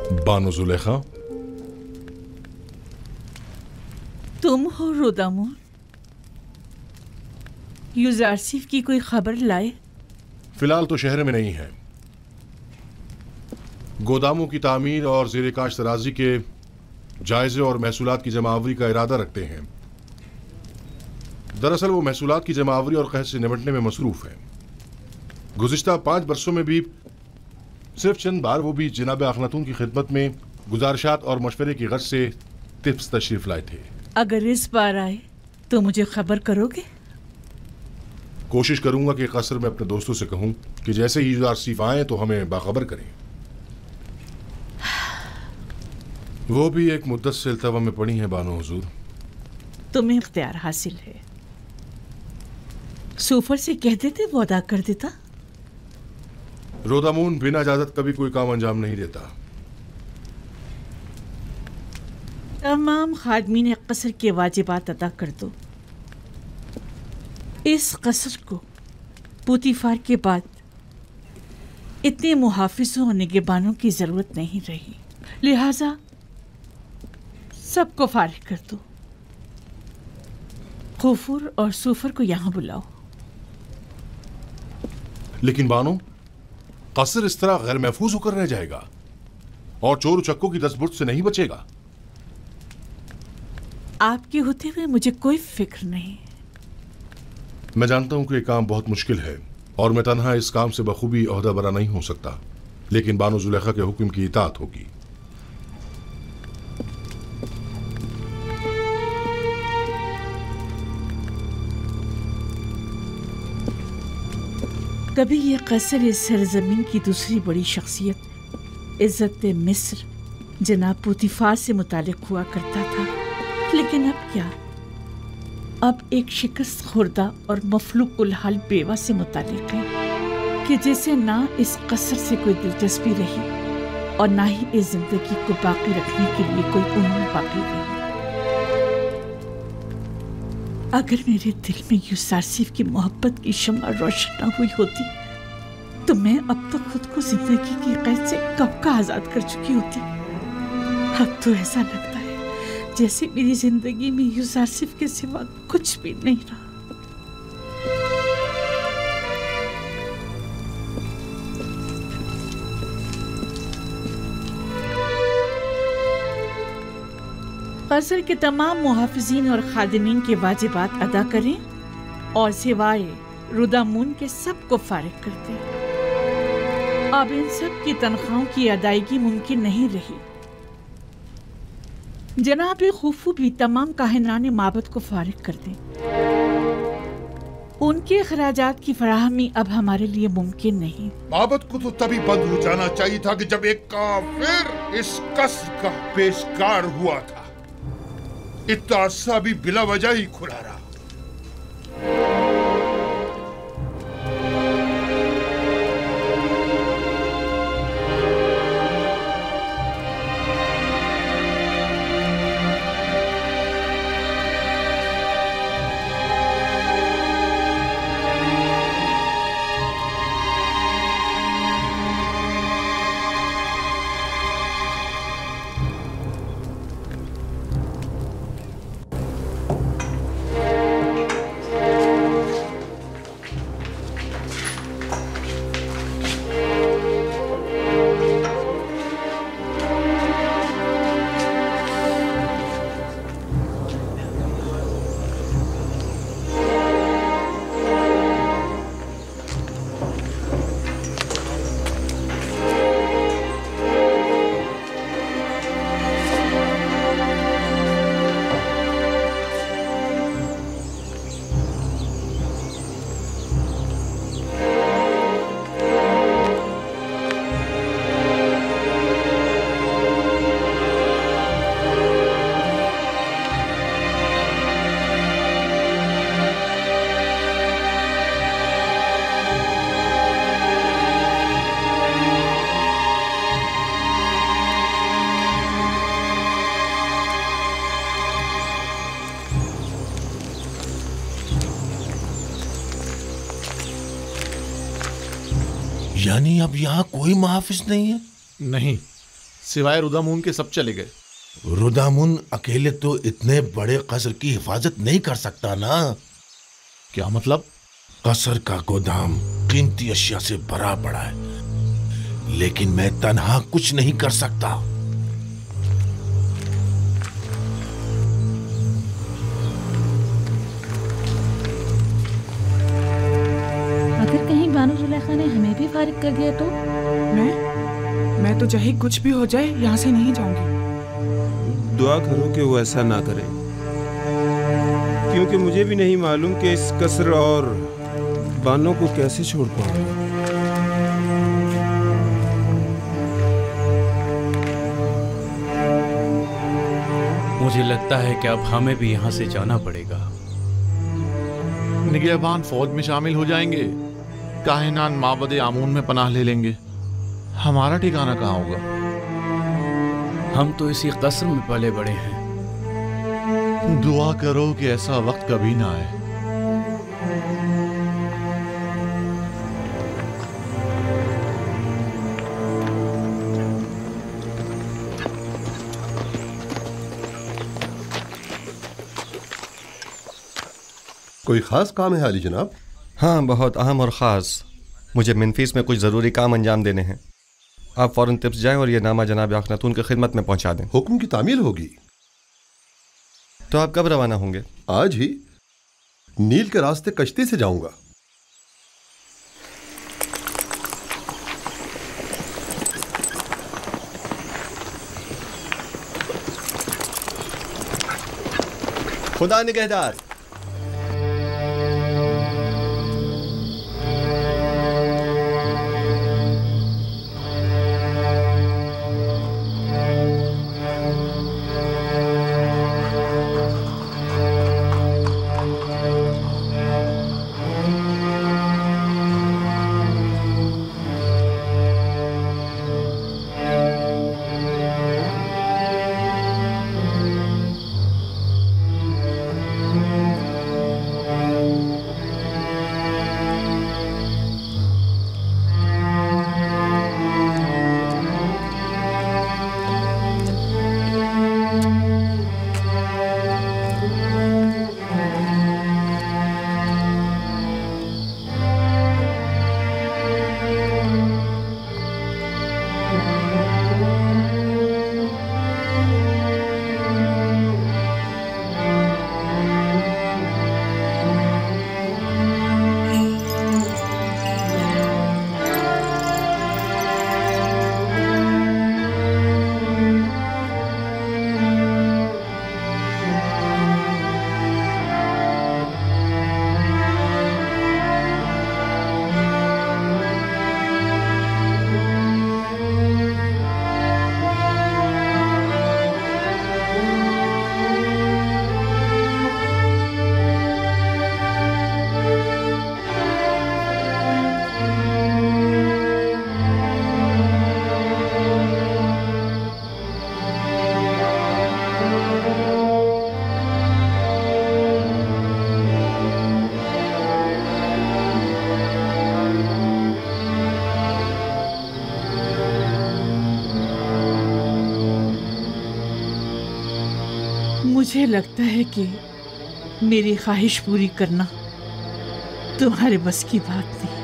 बानो जुलेखा, तुम हो रुदामुन? यूजारसिफ की कोई खबर लाए? फिलहाल तो शहर में नहीं है। गोदामों की तामीर और ज़ेरे काश्त तराजी के जायजे और महसूलात की जमावरी का इरादा रखते हैं। दरअसल वो महसूलात की जमावरी और कहत से निपटने में मसरूफ है। गुज़िश्ता 5 बरसों में भी सिर्फ चंद बार वो भी जनाब अखनातून की खिदमत में गुजारिशात और मशवरे की गर्ज से टिप्स तशरीफ लाए थे। अगर इस बार आए तो मुझे खबर करोगे? कोशिश करूंगा कि कसर में अपने दोस्तों से कहूं कि जैसे ही यूजारसिफ आए तो हमें बाखबर करें। वो भी एक मुद्दत से इल्तवा में पड़ी हैं बानो हुजूर। तुम्हें इख्तियार हासिल है। सूफर से कह देते वो अदा कर देता। रोदामून बिना इजाजत कभी कोई काम अंजाम नहीं देता। तमाम खादमीन कसर के वाजिबात अदा कर दो। इस कसर को पुतीफार के बाद इतने मुहाफिजों और निगहबानों की जरूरत नहीं रही, लिहाजा सबको फारिग कर दो। खुफुर और सूफर को यहां बुलाओ। लेकिन बानो, कसर इस तरह गैर महफूज होकर रह जाएगा और चोर चक्कों की दस्तबुर्द से नहीं बचेगा। आपके होते हुए मुझे कोई फिक्र नहीं। मैं जानता हूं कि यह काम बहुत मुश्किल है और मैं तन्हा इस काम से बखूबी ओहदा बरा नहीं हो सकता, लेकिन बानो जुलेखा के हुक्म की इताअत होगी। कभी ये कसर इस सरजमीन की दूसरी बड़ी शख्सियत इज्जत मिस्र जनाब पुतीफार से मुतालिक हुआ करता था, लेकिन अब क्या? अब एक शिकस्त खुर्दा और मफलूकुल हाल बेवा से मुतालिक है कि जिसे ना इस कसर से कोई दिलचस्पी रही और ना ही इस जिंदगी को बाकी रखने के लिए कोई उम्मीद बाकी रही। अगर मेरे दिल में यूजारसिफ की मोहब्बत की शम्मा रोशन न हुई होती तो मैं अब तक खुद को जिंदगी की कैद से कब का आजाद कर चुकी होती। अब तो ऐसा लगता है जैसे मेरी जिंदगी में यूजारसिफ के सिवा कुछ भी नहीं रहा। कसर के तमाम मुहाफिजीन और खादिमीन के वाजिबात अदा करें और सिवाय रुदामून के सबको फारिग कर दें। अब इन सब की तनख्वाहों की अदायगी मुमकिन नहीं रही। जनाब खुफू भी तमाम काहिनाने माबद को फारिग कर दें। उनके खराजात की फराहमी अब हमारे लिए मुमकिन नहीं। माबद को तो तभी बंद हो जाना चाहिए था कि जब एक काफिर इस कसर का पेशकार हुआ था। इतना अरसा भी बिला वजह ही खुला रहा। यानी अब यहाँ कोई मुहाफिज नहीं है? नहीं, सिवाय रुदामुन के सब चले गए। रुदामुन अकेले तो इतने बड़े कसर की हिफाजत नहीं कर सकता ना। क्या मतलब? कसर का गोदाम कीमती अशिया से भरा पड़ा है, लेकिन मैं तन्हा कुछ नहीं कर सकता। अगर कहीं बानो जुलेखा ने हमें भी फारिग कर दिया तो? मैं तो चाहे कुछ भी हो जाए यहाँ से नहीं जाऊंगी। दुआ करो कि वो ऐसा ना करे, क्योंकि मुझे भी नहीं मालूम कि इस कसर और बानों को कैसे छोड़ पाऊंगा। मुझे लगता है कि अब हमें भी यहाँ से जाना पड़ेगा। निगहबान फौज में शामिल हो जाएंगे, काहिनान माबद आमून में पनाह ले लेंगे। हमारा ठिकाना कहाँ होगा? हम तो इसी कसर में पले बड़े हैं। दुआ करो कि ऐसा वक्त कभी ना आए। कोई खास काम है अली जनाब? हाँ, बहुत अहम और ख़ास। मुझे मिनफीस में कुछ ज़रूरी काम अंजाम देने हैं। आप फ़ौरन तिब्स जाएं और ये नामा जनाब अखनातून की खिदमत में पहुंचा दें। हुक्म की तामील होगी। तो आप कब रवाना होंगे? आज ही। नील के रास्ते कश्ती से जाऊंगा। खुदा निगहदार। मुझे लगता है कि मेरी ख्वाहिश पूरी करना तुम्हारे बस की बात नहीं।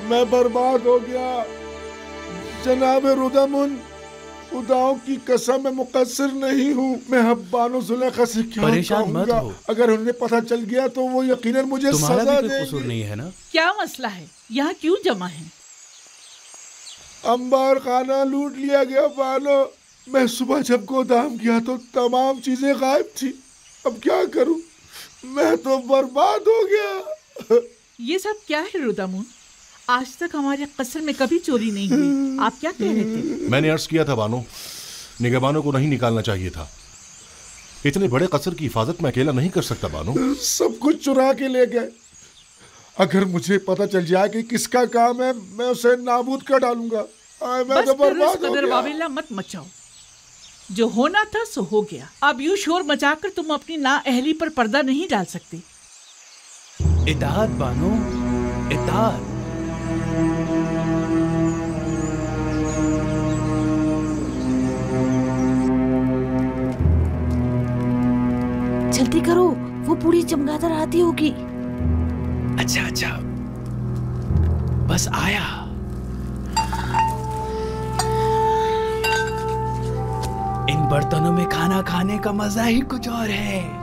मैं बर्बाद हो गया जनाब रुदामुन। खुदाओं की कसम मैं मुकस्सिर नहीं हूँ। मैं अब बानो जुलेखा से क्या परेशान मत हो। अगर उन्हें पता चल गया तो वो यकीनन मुझे सजा देंगे। कसूर नहीं है ना? क्या मसला है? यहाँ क्यों जमा है? अंबार खाना लूट लिया गया बानो। मैं सुबह जब गोदाम गया तो तमाम चीजें गायब थी। अब क्या करूं? मैं तो बर्बाद हो गया। ये सब क्या है रुदामुन? आज तक हमारे कसर में कभी चोरी नहीं हुई। आप क्या कह रहे थे? मैंने अर्ज किया था बानो, निगहबानों को नहीं निकालना चाहिए था। इतने बड़े कसर की हिफाजत मैं अकेला नहीं कर सकता बानो। सब कुछ चुरा के ले गए। अगर मुझे पता चल जाए कि किसका काम है, मैं उसे नाबूद कर डालूंगा। मैं तो बर्बाद हो गया। वावेला मत मचाओ, जो होना था सो हो गया। अब यूं शोर मचाकर तुम अपनी नाअहली पर पर्दा नहीं डाल सकते। इताअत बानो, इताअत। जल्दी करो, वो बूढ़ी चमगादड़ आती होगी। अच्छा अच्छा, बस आया। इन बर्तनों में खाना खाने का मजा ही कुछ और है।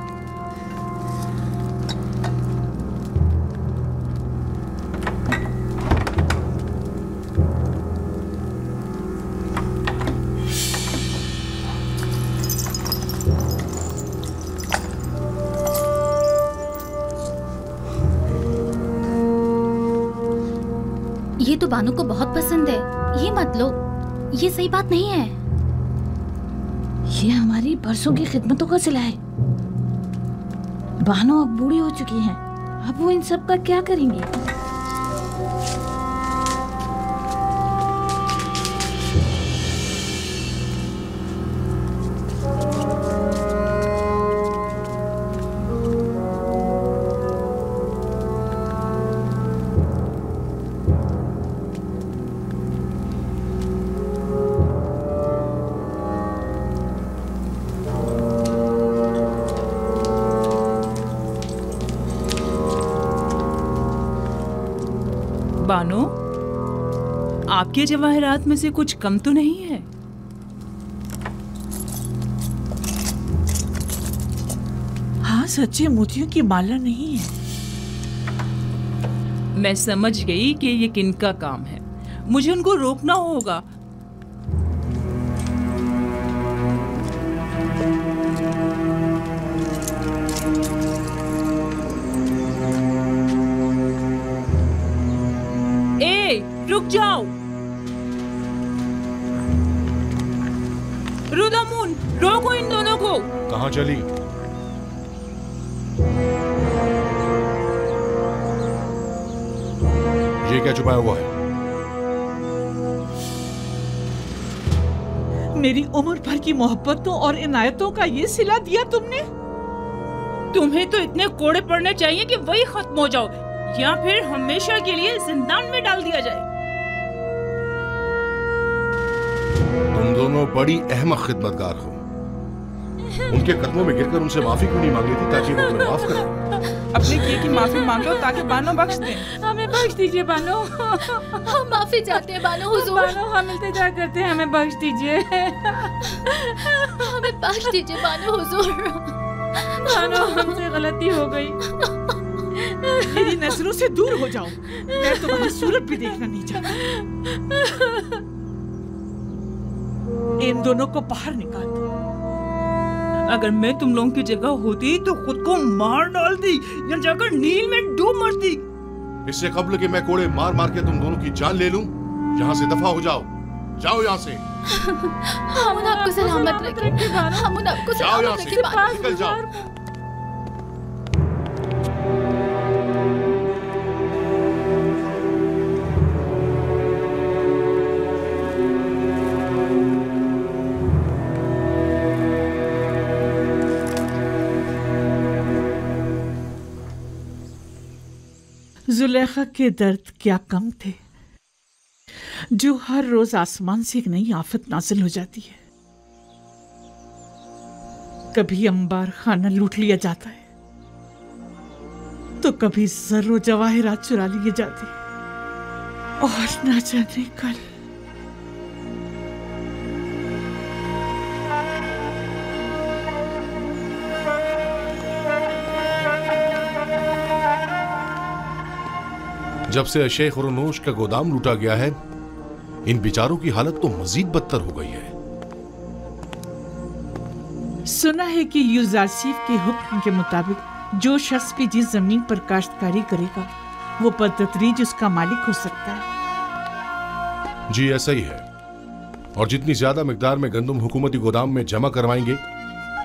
ये तो बानो को बहुत पसंद है, ये मत लो, ये सही बात नहीं है। ये हमारी बरसों की खिदमतों का सिला है। बानो अब बूढ़ी हो चुकी हैं, अब वो इन सब का क्या करेंगी? बानो, आपके जवाहरात में से कुछ कम तो नहीं है? हाँ, सच्चे मोतियों की माला नहीं है। मैं समझ गई कि ये किनका काम है। मुझे उनको रोकना होगा। रुक जाओ रुदामुन, रोको इन दोनों को। कहाँ चली? ये क्या छुपाया हुआ है? मेरी उम्र भर की मोहब्बतों और इनायतों का ये सिला दिया तुमने? तुम्हें तो इतने कोड़े पड़ने चाहिए कि वही खत्म हो जाओ, या फिर हमेशा के लिए जिंदान में डाल दिया जाए। तुम दोनों बड़ी अहमक खिदमतगार हो। उनके कदमों में गिरकर उनसे माफी क्यों नहीं मांग लेती ताकि वो तुम्हें माफ करें? अपने किए की माफी मांग लो ताकि बानो बख्श दे। हमें बख्श दीजिए बानो। हम माफी चाहते हैं बानो हुजूर। बानो, हम इल्तिजा करते हैं, हमें बख्श दीजिए। हमें बख्श दीजिए बानो हुजूर। बानो, हमसे गलती हो गई। मेरी नजरों से दूर हो जाओ, मैं तुम्हारी सूरत भी देखना नहीं चाहता। इन दोनों को बाहर निकाल दो। अगर मैं तुम लोगों की जगह होती तो खुद को मार डालती या जाकर नील में डूब मरती। इससे कब्ल कि मैं कोड़े मार मार के तुम दोनों की जान ले लूं, यहाँ से दफा हो जाओ। जाओ यहाँ से। हम आपको सलामत रखें। हम आपको सलामत रखें। निकल जाओ। जुलेखा के दर्द क्या कम थे, जो हर रोज आसमान से एक नई आफत नाजिल हो जाती है। कभी अंबार खाना लूट लिया जाता है, तो कभी जर्रो जवाहिरात चुरा लिए जाते हैं, और ना जाने कल। जब से अशे खुरनोश का गोदाम लूटा गया है, इन बेचारों की हालत तो मजीद बदतर हो गई है। सुना है कि यूजारसीफ के हुक्म के मुताबिक जो शख्स भी जिस जमीन पर काश्तकारी करेगा, वो बदतदरीज उसका मालिक हो सकता है। जी ऐसा ही है। और जितनी ज्यादा मिकदार में गंदम हुकूमती गोदाम में जमा करवाएंगे,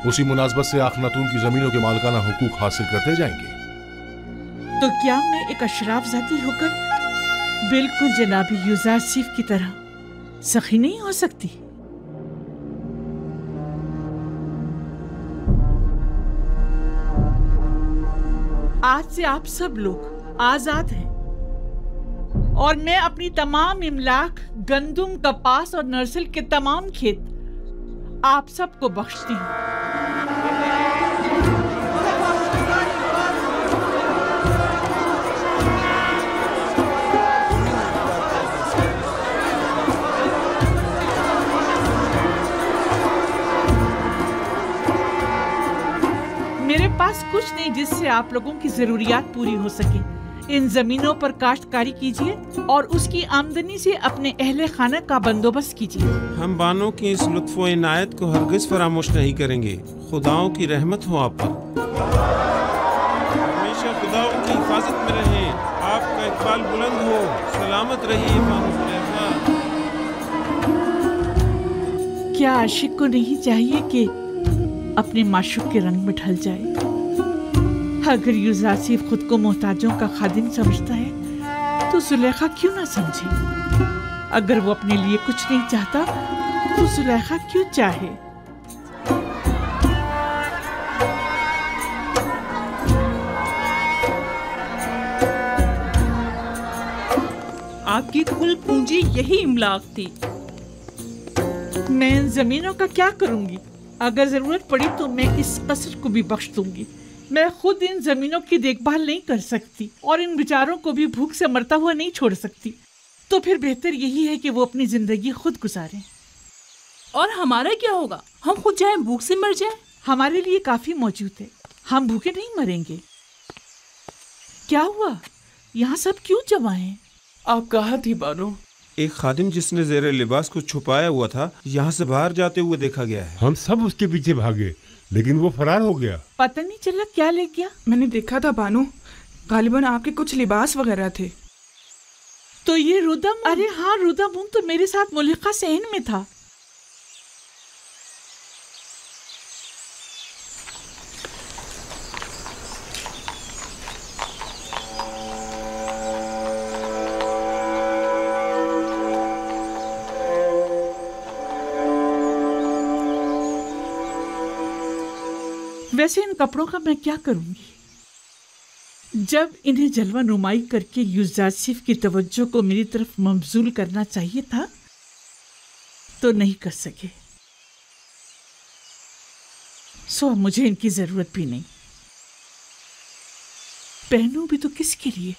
उसी मुनासबत से आखनातून की जमीनों के मालिकाना हुकूक हासिल करते जाएंगे। तो क्या मैं एक अशराफ जाती होकर बिल्कुल जनाबी यूजारसिफ की तरह सखी नहीं हो सकती? आज से आप सब लोग आजाद हैं और मैं अपनी तमाम इमलाक, गंदुम, कपास और नर्सल के तमाम खेत आप सबको बख्शती हूँ। मेरे पास कुछ नहीं जिससे आप लोगों की जरूरियात पूरी हो सके। इन जमीनों पर काश्तकारी कीजिए और उसकी आमदनी से अपने अहले खाना का बंदोबस्त कीजिए। हम बानों की इस लुत्फ़ो इनायत को हरगिज़ फरामोश नहीं करेंगे। खुदाओं की रहमत हो आप पर। हमेशा खुदाओं की हिफाजत में रहें। आपका इकबाल बुलंद हो। सलामत रहिए बानो सुलेखा। क्या आशिक को नहीं चाहिए कि अपने माशूक के रंग में ढल जाए? अगर यूजारसिफ खुद को मोहताजों का खादिम समझता है तो सुलेखा क्यों ना समझे? अगर वो अपने लिए कुछ नहीं चाहता तो सुलेखा क्यों चाहे? आपकी कुल पूंजी यही इमलाक थी। मैं इन जमीनों का क्या करूंगी? अगर जरूरत पड़ी तो मैं इस कसर को भी बख्श दूंगी। मैं खुद इन जमीनों की देखभाल नहीं कर सकती और इन बेचारों को भी भूख से मरता हुआ नहीं छोड़ सकती। तो फिर बेहतर यही है कि वो अपनी जिंदगी खुद गुजारें। और हमारा क्या होगा? हम खुद जाए भूख से मर जाए? हमारे लिए काफी मौजूद है, हम भूखे नहीं मरेंगे। क्या हुआ? यहाँ सब क्यों जमा हैं? आप कहाँ थी बानो? एक खादिम जिसने ज़ेरे लिबास को छुपाया हुआ था यहाँ से बाहर जाते हुए देखा गया है। हम सब उसके पीछे भागे लेकिन वो फरार हो गया। पता नहीं चला क्या ले गया। मैंने देखा था बानो, गालिबन आपके कुछ लिबास वगैरह थे। तो ये रुदम? अरे हाँ, रुदम तो मेरे साथ मुलिका सहन में था। वैसे इन कपड़ों का मैं क्या करूंगी? जब इन्हें जलवा नुमाई करके यूजारसिफ की तवज्जो को मेरी तरफ मबजूल करना चाहिए था तो नहीं कर सके। सो अब मुझे इनकी जरूरत भी नहीं। पहनूं भी तो किसके लिए?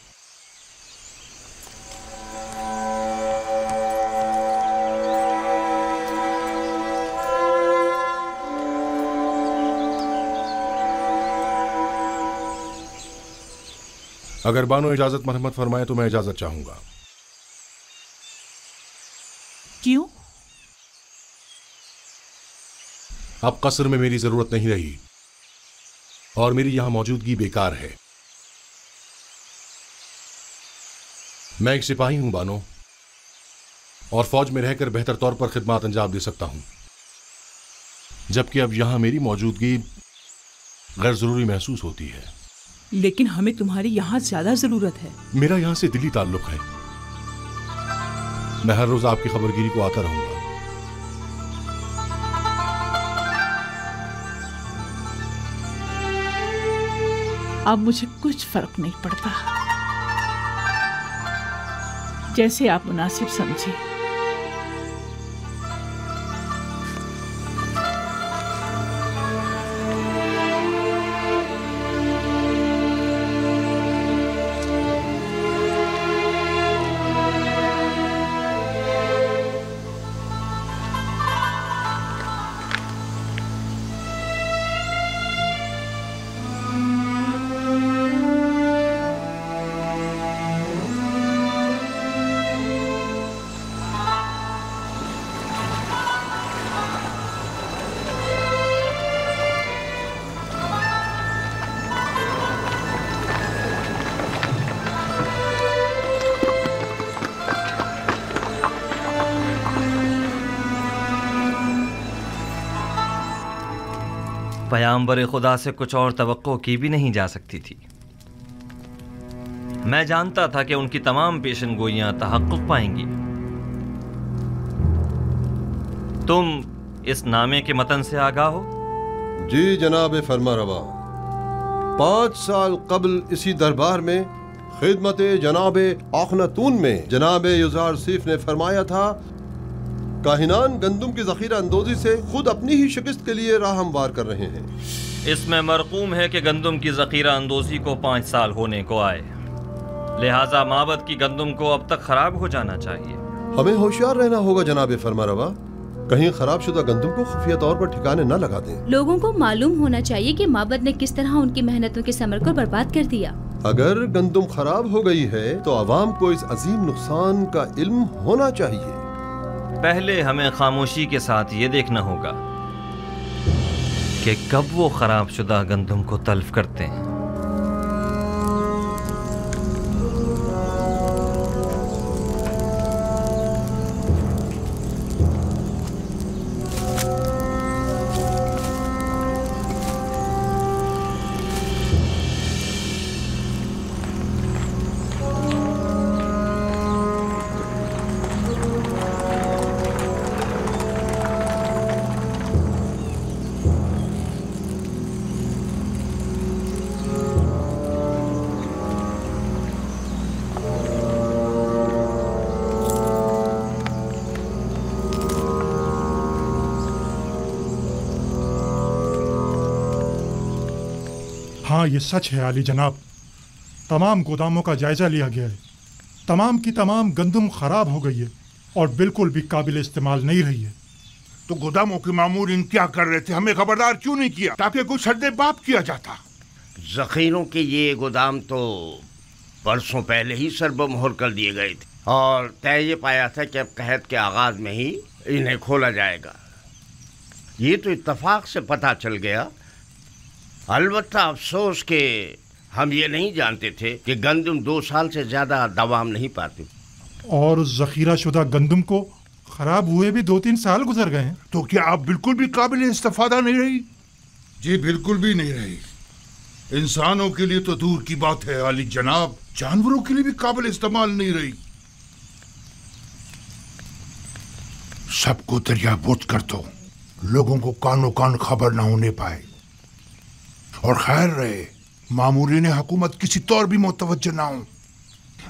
अगर बानो इजाजत मरहमत फरमाए तो मैं इजाजत चाहूंगा। क्यों? अब कसर में मेरी जरूरत नहीं रही और मेरी यहां मौजूदगी बेकार है। मैं एक सिपाही हूं बानो, और फौज में रहकर बेहतर तौर पर खिदमत अंजाम दे सकता हूं, जबकि अब यहां मेरी मौजूदगी गैर जरूरी महसूस होती है। लेकिन हमें तुम्हारी यहाँ ज्यादा जरूरत है। मेरा यहाँ से दिली ताल्लुक है। मैं हर रोज आपकी खबरगिरी को आता रहूंगा। अब मुझे कुछ फर्क नहीं पड़ता, जैसे आप मुनासिब समझे। पैगंबर खुदा से कुछ और तवक्को की भी नहीं जा सकती थी। मैं जानता था कि उनकी तमाम पेशनगोइयां तहक्कुक पाएंगी। तुम इस नामे के मतन से आगाह हो? जी जनाब फरमारवा, 5 साल कबल इसी दरबार में खिदमत जनाब आखनतून में जनाब युजार सीफ ने फरमाया था, काहिनान गंदुम की ज़ख़ीरा अंदोज़ी से खुद अपनी ही शिकस्त के लिए राह हमवार कर रहे हैं। इसमें मरकूम है कि गंदुम की ज़ख़ीरा अंदोज़ी को 5 साल होने को आए, लिहाजा माबद की गंदुम को अब तक खराब हो जाना चाहिए। हमें होशियार रहना होगा जनाब फरमारवा, कहीं खराबशुदा गंदुम को खुफिया तौर पर ठिकाने न लगा दें। लोगों को मालूम होना चाहिए कि माबद ने किस तरह उनकी मेहनतों के समर को बर्बाद कर दिया। अगर गंदुम खराब हो गई है तो आवाम को इस अजीम नुकसान का इल्म होना चाहिए। पहले हमें खामोशी के साथ ये देखना होगा कि कब वो खराबशुदा गंदुम को तल्फ करते हैं। हाँ, ये सच है आली जनाब। तमाम गोदामों का जायजा लिया गया है। तमाम की तमाम गंदुम खराब हो गई है और बिल्कुल भी काबिल इस्तेमाल नहीं रही है। तो गोदामों के मामूरीन क्या कर रहे थे? हमें खबरदार क्यों नहीं किया ताकि कुछ सद्दे बाप किया जाता? जखीरों के ये गोदाम तो परसों पहले ही सरबमोहर कर दिए गए थे और तय ये पाया था कि अब कहत के आगाज में ही इन्हें खोला जाएगा। ये तो इत्तफाक से पता चल गया। अलबत्ता अफसोस के हम ये नहीं जानते थे कि गंदुम 2 साल से ज्यादा दवाम नहीं पाती और जखीरा शुदा गंदुम को खराब हुए भी 2-3 साल गुजर गए हैं। तो क्या आप बिल्कुल भी काबिल इस्तेफादा नहीं रही? जी बिल्कुल भी नहीं रही। इंसानों के लिए तो दूर की बात है आली जनाब, जानवरों के लिए भी काबिल इस्तेमाल नहीं रही। सबको दरियाबुर्द कर दो, लोगों को कानो कान खबर ना होने पाए। और खैर रहे मामूरीन हुकूमत किसी तौर भी मुतवज्जो ना हो।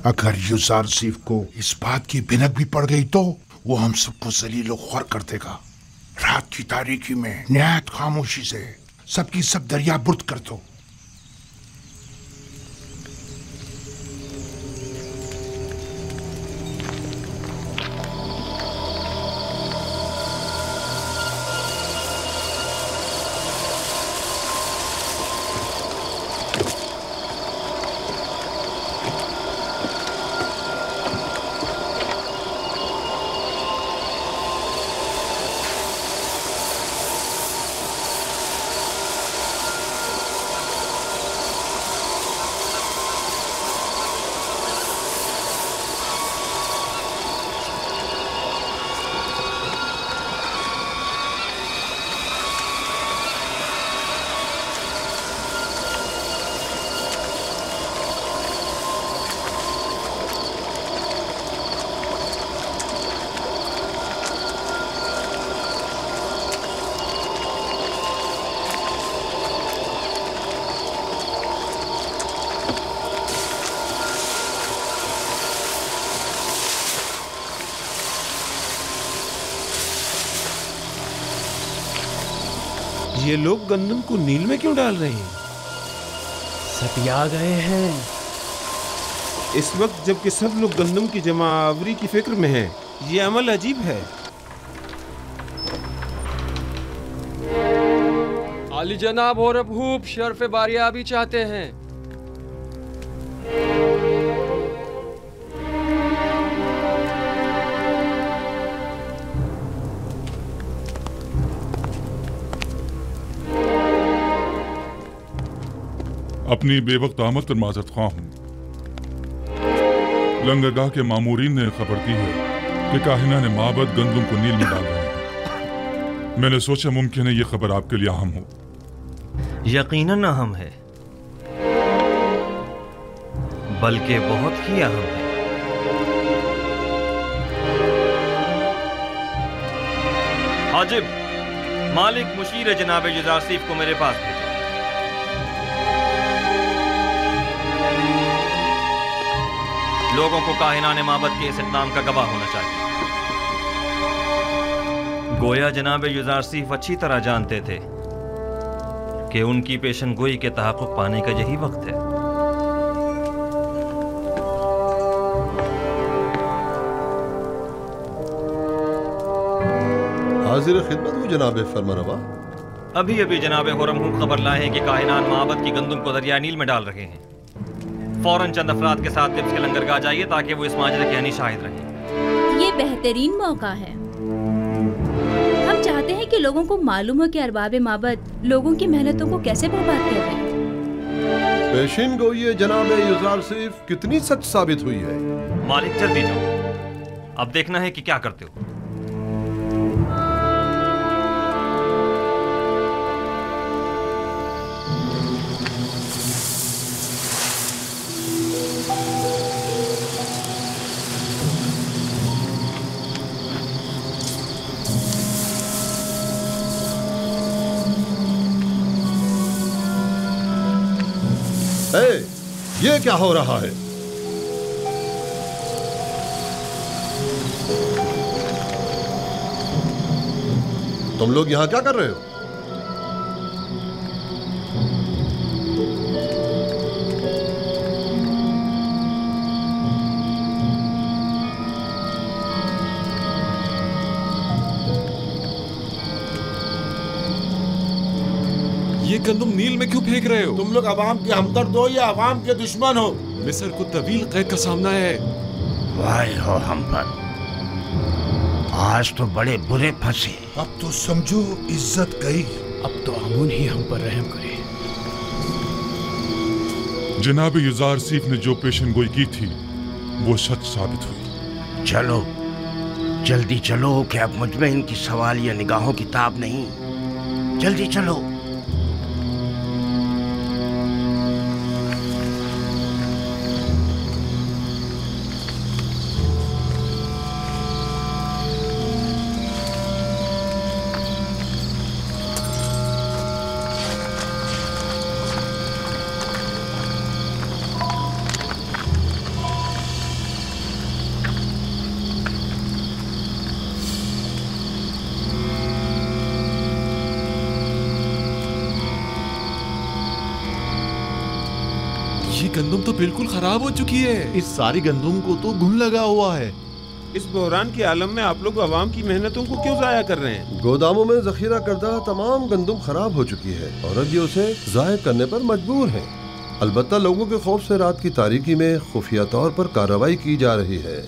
अगर युजार सीफ को इस बात की भिनक भी पड़ गई तो वो हम सबको जलील ख्वार कर देगा। रात की तारीकी में निहायत खामोशी से सबकी सब दरियाबुर्द कर दो। ये लोग गंदम को नील में क्यों डाल रहे हैं? सतिया गए हैं। इस वक्त जबकि सब लोग गंदम की जमावरी की फिक्र में हैं, ये अमल अजीब है। आली जनाब और अबूब शर्फ बारियाबी चाहते हैं। अपनी बेवक्त आमद पर माजरत ख्वाह हूँ। लंगरगाह के मामूरीन ने खबर दी है कि काहिना ने माबद गंदुम को नील में डाल रहे हैं। मैंने सोचा मुमकिन है ये खबर आपके लिए अहम हो। यकीनन अहम है, बल्कि बहुत ही अहम है। हाजिब, मालिक मुशीर जनाब युजारसीफ को मेरे पास भेजो। लोगों को काहिनाने माबद के इस इक़दाम का गवाह होना चाहिए। गोया जनाब युजारसीफ अच्छी तरह जानते थे कि उनकी पेशन गोई के तहक़्क़ुक़ पाने का यही वक्त है। हाजिर खिदमत हूँ जनाब फरमारवा। अभी अभी जनाब खुरम खबर लाए हैं कि काहिनान माबद की गंदुम को दरिया नील में डाल रहे हैं। फौरन चंद अफराद के साथ तिब्स के लंगरगाह जाइए ताकि वो इस माजरे के हनी शाहिद रहें। ये बेहतरीन मौका है। हम चाहते हैं कि लोगों को मालूम हो कि अरबाब माबद लोगों की मेहनतों को कैसे बर्बाद कर रहे हैं। पेशिन गोई जनाब युजारसीफ कितनी सच साबित हुई है। मालिक जल्दी जाओ, अब देखना है कि क्या करते हो। ये क्या हो रहा है? तुम लोग यहां क्या कर रहे हो? ये गंदुम नील में क्यों फेंक रहे हो? तुम लोग अवाम के हमदर्द हो या अवाम के दुश्मन हो? मिस्र को तवील कैद का सामना है। वाह हो हम पर, आज तो बड़े बुरे फंसे। अब तो समझो इज्जत गई। अब तो आमून ही हम पर रहम करे। जनाब युजारसीफ ने जो पेशन गोई की थी वो सच साबित हुई। चलो जल्दी चलो कि अब मुझ में इनकी सवालिया निगाहों की ताब नहीं। जल्दी चलो। गंदुम तो बिल्कुल खराब हो चुकी है। इस सारी गंदुम को तो घुन लगा हुआ है। इस बहरान के आलम में आप लोग अवाम की मेहनतों को क्यों जाया कर रहे हैं? गोदामों में जखीरा करदा तमाम गंदुम खराब हो चुकी है और अब ये उसे जाहिर करने पर मजबूर हैं। अलबत्ता लोगों के खौफ से रात की तारीकी में खुफिया तौर पर कार्रवाई की जा रही है।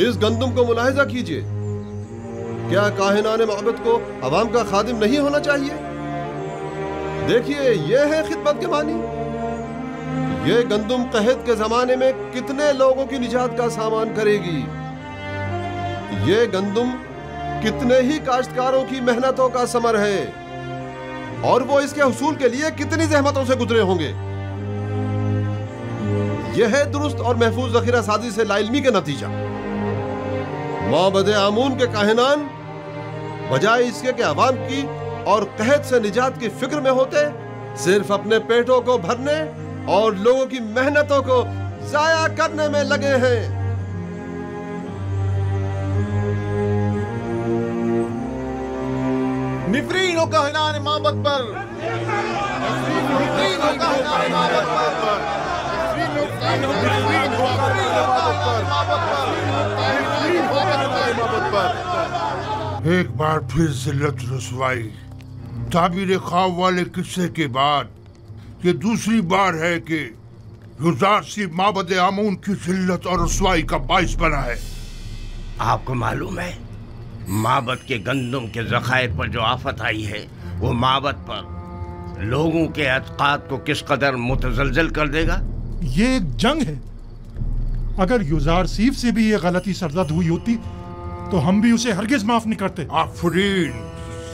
इस गंदुम को मुलाहिजा कीजिए। क्या काहिनाने माबद को अवाम का खादिम नहीं होना चाहिए? देखिए, ये है खिदमत के मानी। ये गंदुम कहत के जमाने में कितने लोगों की निजात का सामान करेगी। ये गंदुम कितने ही काश्तकारों की मेहनतों का समर है और वो इसके हुसूल के लिए कितनी जहमतों से गुजरे होंगे। यह है दुरुस्त और महफूज जखीरा साजी से लाइल्मी के नतीजा। माबद आमून के काहिनान बजाय इसके कि अवाम की और कहत से निजात की फिक्र में होते, सिर्फ अपने पेटों को भरने और लोगों की मेहनतों को जाया करने में लगे हैं। निफरीन हो काहिनान माबद पर, निफरीन हो काहिनान माबद पर, निफरीन हो काहिनान माबद पर। एक बार फिर जिल्लत रसवाई, ताबीर ख्वाब वाले किस्से के बाद ये दूसरी बार है कि युजार सिर्फ माबद आमून की जिल्लत और रसवाई का बाइस बना है। आपको मालूम है माबद के गंदम के ज़खायर पर जो आफत आई है वो माबद पर लोगों के एतक़ाद को किस कदर मुतज़लज़ल कर देगा। ये एक जंग है। अगर युजार सीफ से भी ये गलती सरजद हुई होती तो हम भी उसे हरगिज माफ नहीं करते। आफरीन,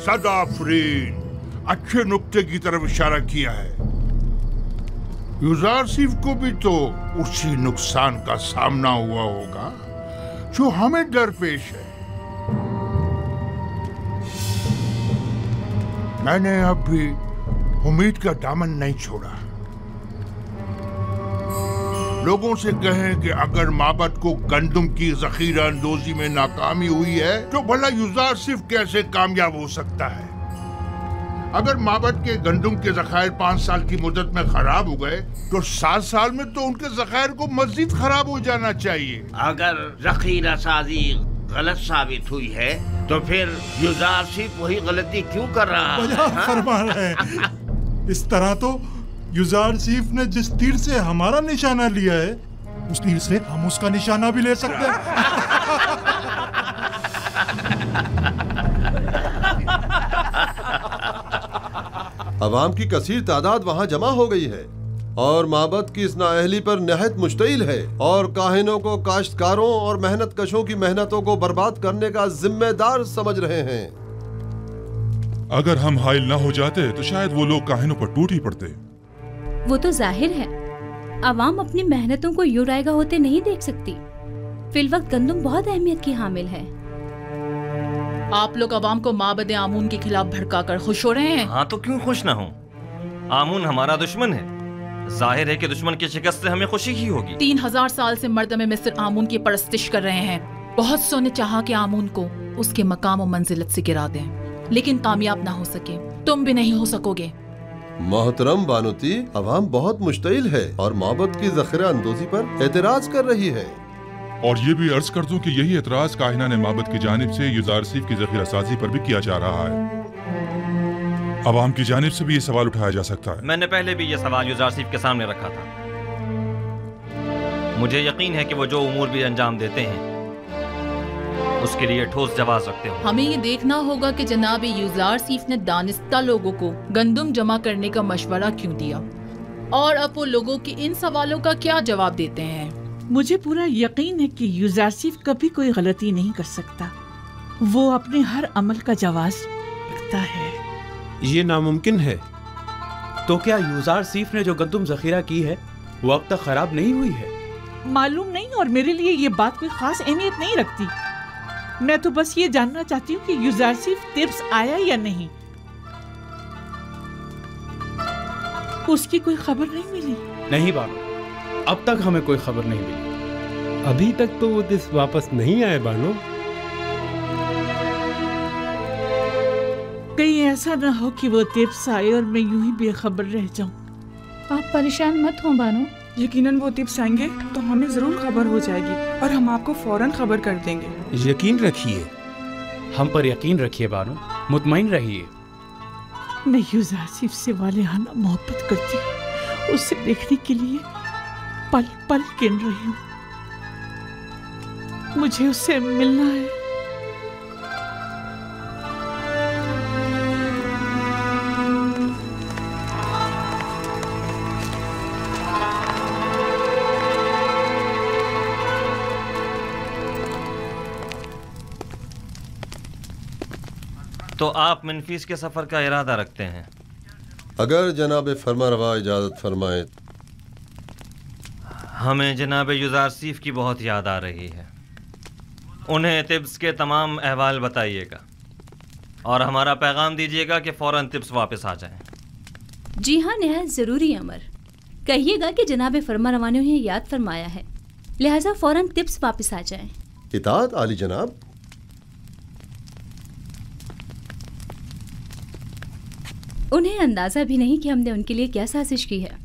सदा आफरीन, अच्छे नुक्ते की तरफ इशारा किया है। युजार सीफ को भी तो उसी नुकसान का सामना हुआ होगा जो हमें दरपेश है। मैंने अब भी उम्मीद का दामन नहीं छोड़ा। लोगों से कहें कि अगर माबद को गंदम की जखीरा अंदोजी में नाकामी हुई है तो भला युजार सिर्फ कैसे कामयाब हो सकता है। अगर माबद के गंदम के जखायर 5 साल की मुद्दत में खराब हो गए तो 7 साल में तो उनके जखायर को मजीद खराब हो जाना चाहिए। अगर जखीरा साजी गलत साबित हुई है तो फिर युजार सिर्फ वही गलती क्यों कर रहा है? फरमा रहे हैं। इस तरह तो युजार सीफ ने जिस तीर से हमारा निशाना लिया है उस तीर से हम उसका निशाना भी ले सकते हैं। अवाम की कसीर तादाद वहाँ जमा हो गई है और माबद की इस नाअहली पर नहायत मुश्तइल है और काहिनों को काश्तकारों और मेहनत कशों की मेहनतों को बर्बाद करने का जिम्मेदार समझ रहे हैं। अगर हम हाइल न हो जाते तो शायद वो लोग काहिनों पर टूट ही पड़ते। वो तो जाहिर है अवाम अपनी मेहनतों को यूं रायगा होते नहीं देख सकती। फिलवक्त गंदम बहुत अहमियत की हामिल है। आप लोग अवाम को माबद आमून के खिलाफ भड़काकर खुश हो रहे हैं। हाँ तो क्यों खुश ना हो? आमून हमारा दुश्मन है। जाहिर है कि दुश्मन की शिकस्त से हमें खुशी ही होगी। 3000 साल से मर्दमे मिस्र आमून की परस्तिश कर रहे हैं। बहुत सो ने चाहा कि आमून को उसके मकाम और मंजिलत से गिरा दें, लेकिन कामयाब ना हो सके। तुम भी नहीं हो सकोगे। मोहतरम बानुती, अवाम बहुत मुश्तइल है और माबद की जखीरा अंदोजी पर एतराज कर रही है। और ये भी अर्ज कर दूं कि यही एतराज काहिना ने माबद की जानिब से युजार सीफ की जखीरा साजी पर भी किया जा रहा है। अवाम की जानिब से भी ये सवाल उठाया जा सकता है। मैंने पहले भी ये सवाल युजार सीफ के सामने रखा था। मुझे यकीन है कि वो जो उमूर भी अंजाम देते हैं उसके लिए ठोस जवाब रखते हो। हमें ये देखना होगा कि जनाब युजार सीफ ने दानिस्ता लोगों को गंदम जमा करने का मशवरा क्यों दिया और अब वो लोगों के इन सवालों का क्या जवाब देते हैं। मुझे पूरा यकीन है कि युजार सीफ कभी कोई गलती नहीं कर सकता। वो अपने हर अमल का जवाब रखता है। ये नामुमकिन है। तो क्या युजार सीफ ने जो गंदम जखीरा की है वो अब तक खराब नहीं हुई है? मालूम नहीं, और मेरे लिए ये बात कोई खास अहमियत नहीं रखती। मैं तो बस ये जानना चाहती हूँ कि युजार सीफ तिब्स आया या नहीं। उसकी कोई खबर नहीं मिली। नहीं बानो, अब तक हमें कोई खबर नहीं मिली। अभी तक तो वो तिब्स वापस नहीं आए बानो। कहीं ऐसा ना हो कि वो तिब्स आए और मैं यूं ही बेखबर रह जाऊं। आप परेशान मत हो बानो। यकीनन वो तिब्स आएंगे तो हमें जरूर खबर हो जाएगी और हम आपको फौरन खबर कर देंगे। यकीन रखिए। हम पर यकीन रखिए बानो, मुतमईन रहिए। मैं युजार सीफ से वालिहाना मोहब्बत करती हूँ। उसे देखने के लिए पल पल गिन रही हूँ। मुझे उससे मिलना है। तो आप मनफीस के सफर का इरादा रखते हैं? अगर जनाब फरमारवा इजाजत फरमाए। हमें जनाब युजार सीफ की बहुत याद आ रही है। उन्हें तिब्स के तमाम अहवाल बताइएगा और हमारा पैगाम दीजिएगा कि फौरन तिब्स वापस आ जाएं। जी हाँ, निहायत ज़रूरी अमर। कहिएगा कि जनाब फरमारवा ने उन्हें याद फरमाया है, लिहाजा फौरन तिब्स वापस आ जाएं। इताअत आली जनाब। उन्हें अंदाजा भी नहीं कि हमने उनके लिए क्या साजिश की है।